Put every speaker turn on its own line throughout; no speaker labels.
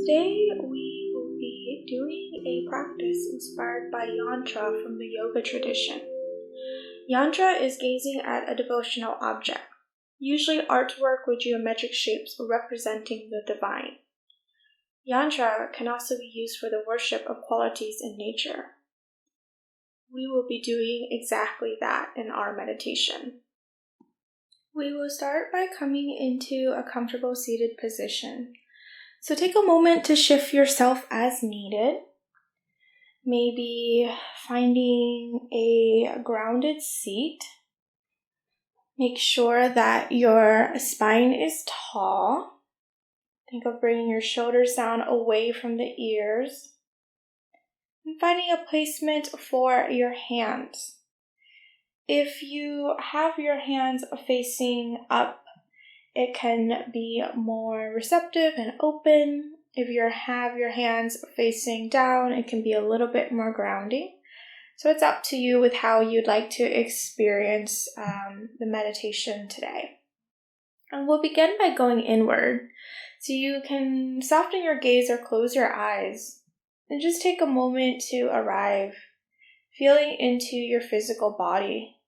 Today we will be doing a practice inspired by yantra from the yoga tradition. Yantra is gazing at a devotional object, usually artwork with geometric shapes representing the divine. Yantra can also be used for the worship of qualities in nature. We will be doing exactly that in our meditation. We will start by coming into a comfortable seated position. So take a moment to shift yourself as needed. Maybe finding a grounded seat. Make sure that your spine is tall. Think of bringing your shoulders down away from the ears. And finding a placement for your hands. If you have your hands facing up, it can be more receptive and open. If you have your hands facing down, it can be a little bit more grounding. So it's up to you with how you'd like to experience the meditation today. And we'll begin by going inward. So you can soften your gaze or close your eyes. And just take a moment to arrive, feeling into your physical body.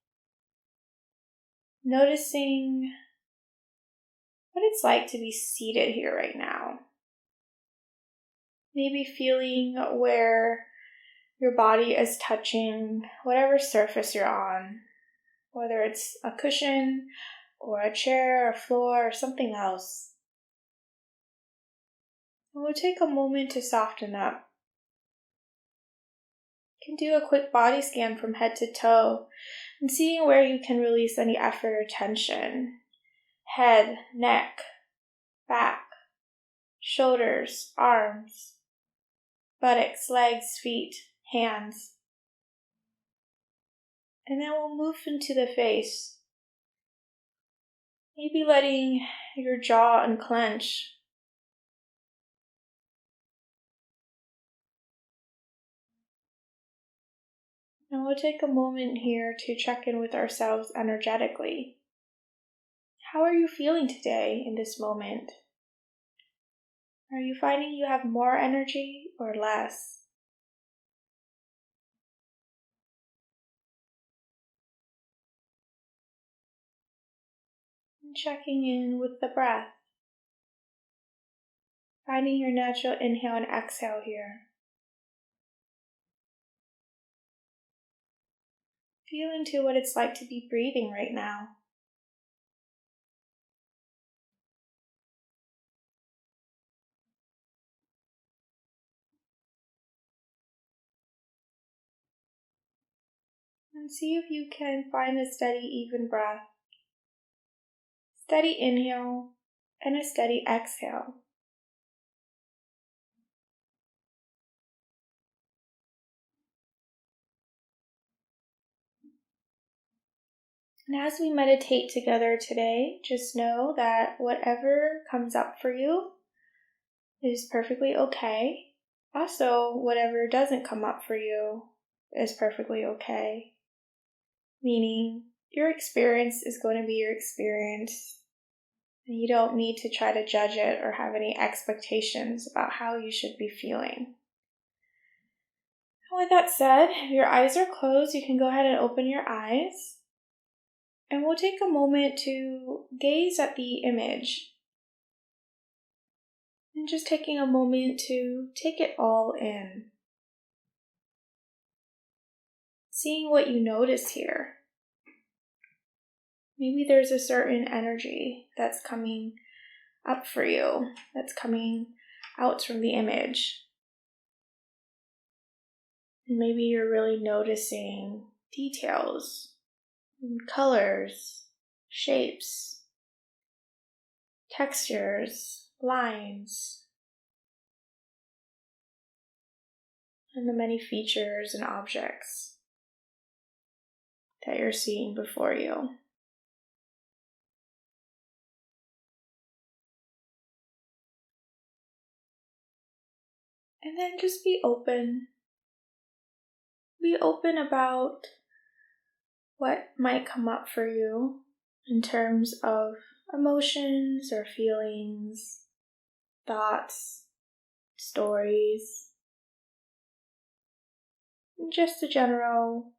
Noticing what it's like to be seated here right now. Maybe feeling where your body is touching whatever surface you're on, whether it's a cushion or a chair or floor or something else. And we'll take a moment to soften up. You can do a quick body scan from head to toe and seeing where you can release any effort or tension. Head, neck, back, shoulders, arms, buttocks, legs, feet, hands. And then we'll move into the face. Maybe letting your jaw unclench. And we'll take a moment here to check in with ourselves energetically. How are you feeling today in this moment? Are you finding you have more energy or less? And checking in with the breath. Finding your natural inhale and exhale here. Feel into what it's like to be breathing right now. And see if you can find a steady, even breath. Steady inhale and a steady exhale. And as we meditate together today, just know that whatever comes up for you is perfectly okay. Also, whatever doesn't come up for you is perfectly okay. Meaning, your experience is going to be your experience. And you don't need to try to judge it or have any expectations about how you should be feeling. And with that said, if your eyes are closed, you can go ahead and open your eyes. And we'll take a moment to gaze at the image. And just taking a moment to take it all in. Seeing what you notice here. Maybe there's a certain energy that's coming up for you, that's coming out from the image. And maybe you're really noticing details, colors, shapes, textures, lines, and the many features and objects that you're seeing before you. And then just be open. Be open about what might come up for you in terms of emotions or feelings, thoughts, stories, and just the general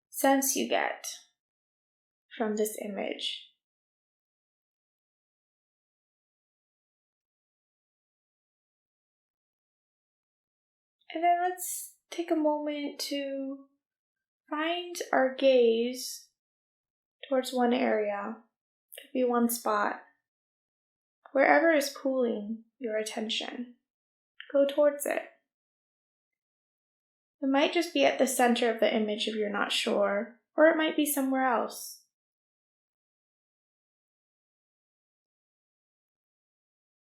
sense you get from this image. And then let's take a moment to find our gaze towards one area. Could be one spot. Wherever is pulling your attention, go towards it. It might just be at the center of the image if you're not sure, or it might be somewhere else.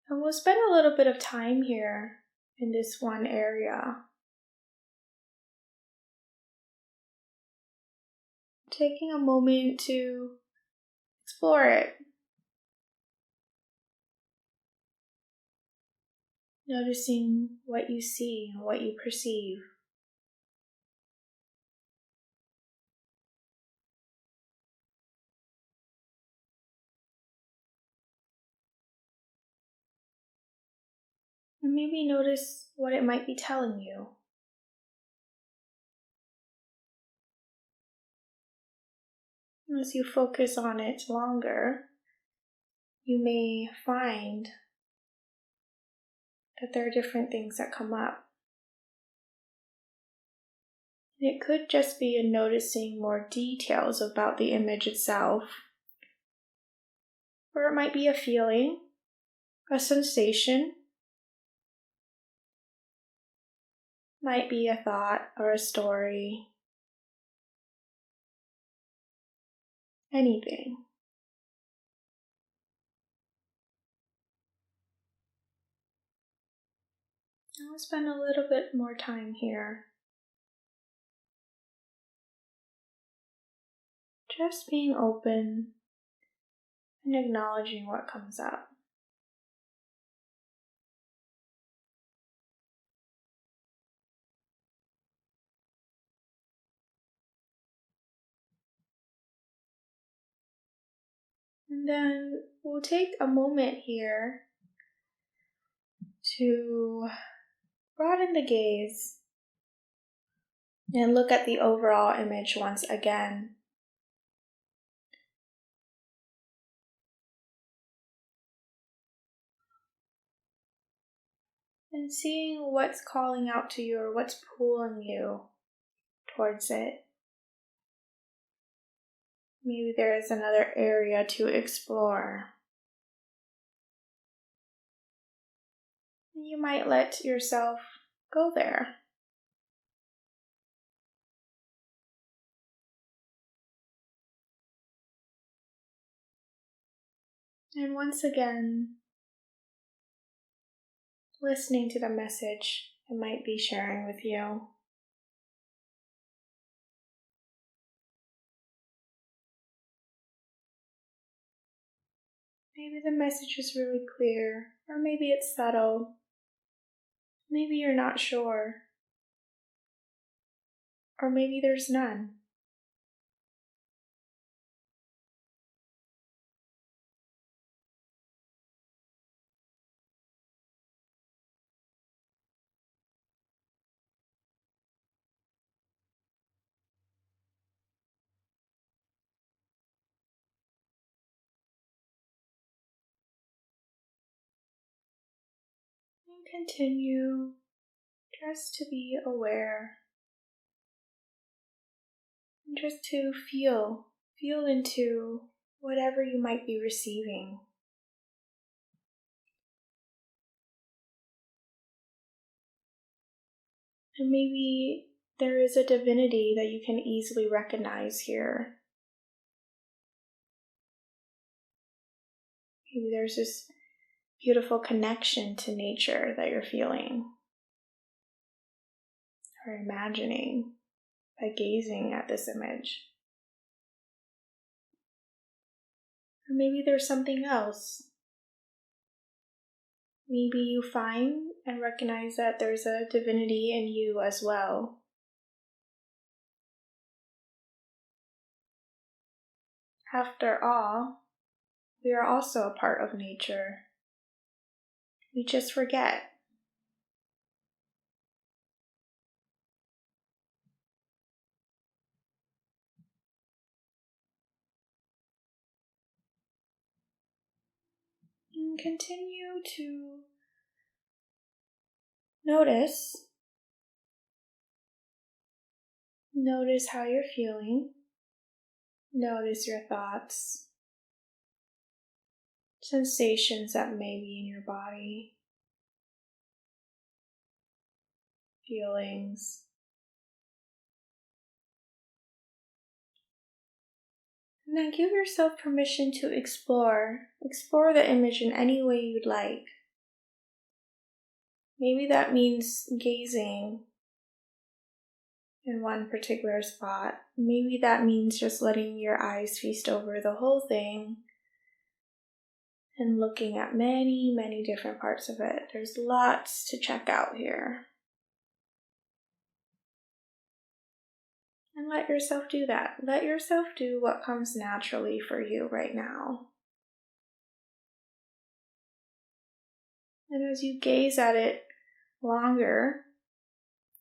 And we'll spend a little bit of time here in this one area, taking a moment to explore it. Noticing what you see and what you perceive. And maybe notice what it might be telling you. As you focus on it longer, you may find that there are different things that come up. It could just be in noticing more details about the image itself, or it might be a feeling, a sensation, might be a thought or a story, anything. I'll spend a little bit more time here. Just being open and acknowledging what comes up. And then we'll take a moment here to broaden the gaze and look at the overall image once again. And seeing what's calling out to you or what's pulling you towards it. Maybe there is another area to explore. You might let yourself go there. And once again, listening to the message it might be sharing with you. Maybe the message is really clear, or maybe it's subtle. Maybe you're not sure, or maybe there's none. And continue just to be aware, and just to feel into whatever you might be receiving. And maybe there is a divinity that you can easily recognize here. Maybe there's this beautiful connection to nature that you're feeling or imagining by gazing at this image. Or maybe there's something else. Maybe you find and recognize that there's a divinity in you as well. After all, we are also a part of nature. We just forget. And continue to notice. Notice how you're feeling. Notice your thoughts, sensations that may be in your body, feelings. And then give yourself permission to explore the image in any way you'd like. Maybe that means gazing in one particular spot. Maybe that means just letting your eyes feast over the whole thing and looking at many, many different parts of it. There's lots to check out here. And let yourself do that. Let yourself do what comes naturally for you right now. And as you gaze at it longer,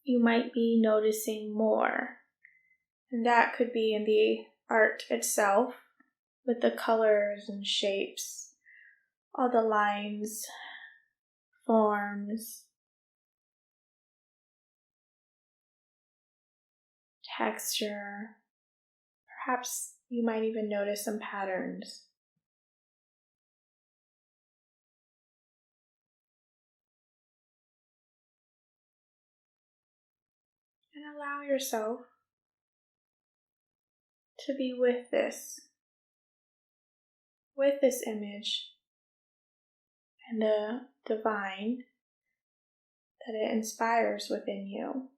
you might be noticing more. And that could be in the art itself, with the colors and shapes, all the lines, forms, texture. Perhaps you might even notice some patterns. And allow yourself to be with this image and the divine that it inspires within you.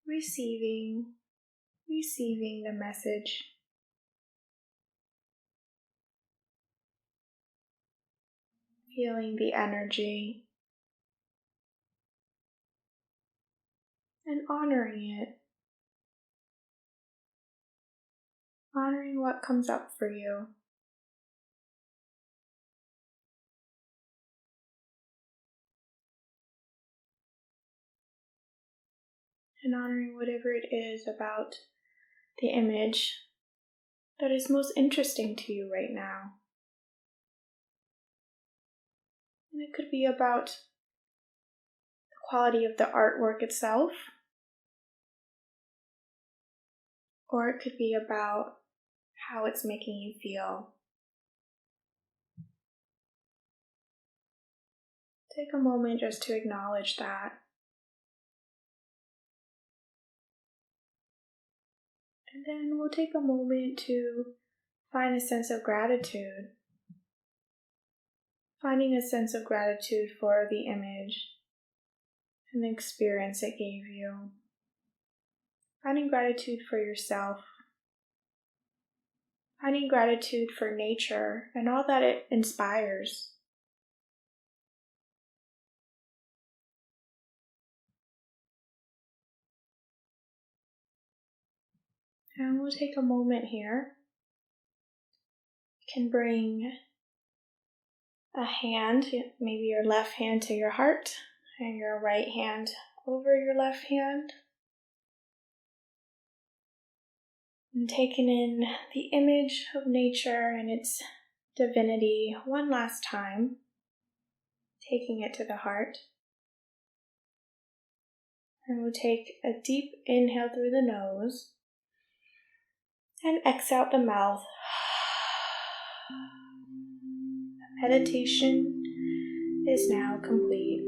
Receiving the message. Feeling the energy. And honoring it. Honoring what comes up for you. And honoring whatever it is about the image that is most interesting to you right now. And it could be about the quality of the artwork itself, or it could be about how it's making you feel. Take a moment just to acknowledge that. And then we'll take a moment to find a sense of gratitude. Finding a sense of gratitude for the image and the experience it gave you. Finding gratitude for yourself. Finding gratitude for nature and all that it inspires. And we'll take a moment here. You can bring a hand, maybe your left hand to your heart and your right hand over your left hand. And taking in the image of nature and its divinity one last time. Taking it to the heart. And we'll take a deep inhale through the nose and exhale out the mouth. The meditation is now complete.